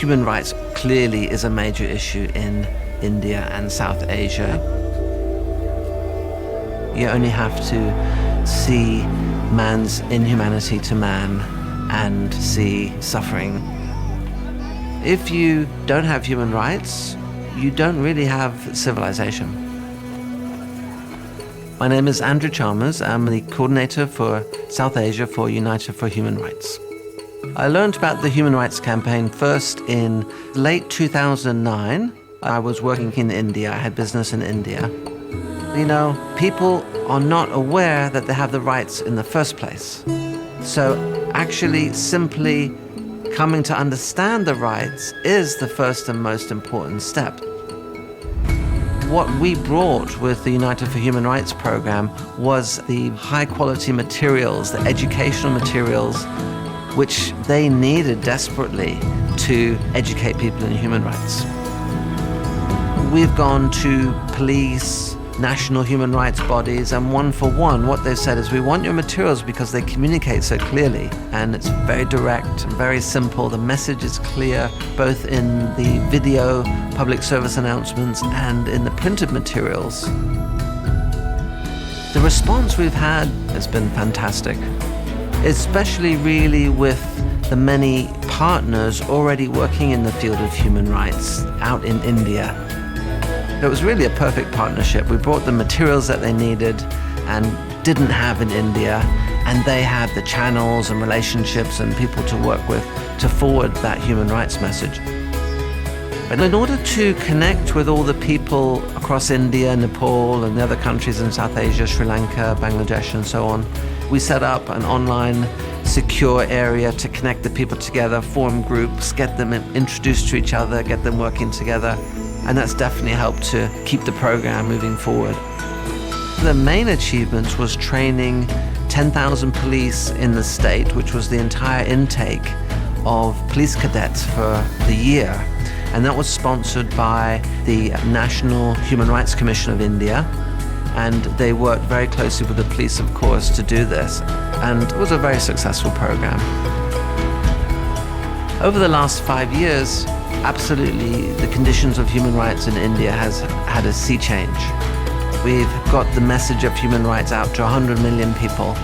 Human rights clearly is a major issue in India and South Asia. You only have to see man's inhumanity to man and see suffering. If you don't have human rights, you don't really have civilization. My name is Andrew Chalmers. I'm the coordinator for South Asia for United for Human Rights. I learned about the Human Rights Campaign first in late 2009. I was working in India. I had business in India. You know, people are not aware that they have the rights in the first place. So actually simply coming to understand the rights is the first and most important step. What we brought with the United for Human Rights program was the high quality materials, the educational materials, which they needed desperately to educate people in human rights. We've gone to police, national human rights bodies, and one for one, what they've said is, we want your materials because they communicate so clearly, and it's very direct and very simple. The message is clear, both in the video public service announcements and in the printed materials. The response we've had has been fantastic, especially really with the many partners already working in the field of human rights out in India. It was really a perfect partnership. We brought the materials that they needed and didn't have in India, and they had the channels and relationships and people to work with to forward that human rights message. And in order to connect with all the people across India, Nepal, and the other countries in South Asia, Sri Lanka, Bangladesh, and so on, we set up an online secure area to connect the people together, form groups, get them introduced to each other, get them working together. And that's definitely helped to keep the program moving forward. The main achievements was training 10,000 police in the state, which was the entire intake of police cadets for the year. And that was sponsored by the National Human Rights Commission of India. And they worked very closely with the police, of course, to do this. And it was a very successful program. Over the last 5 years, absolutely, the conditions of human rights in India has had a sea change. We've got the message of human rights out to 100 million people.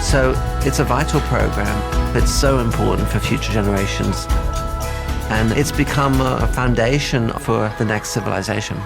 So it's a vital program. It's so important for future generations. And it's become a foundation for the next civilization.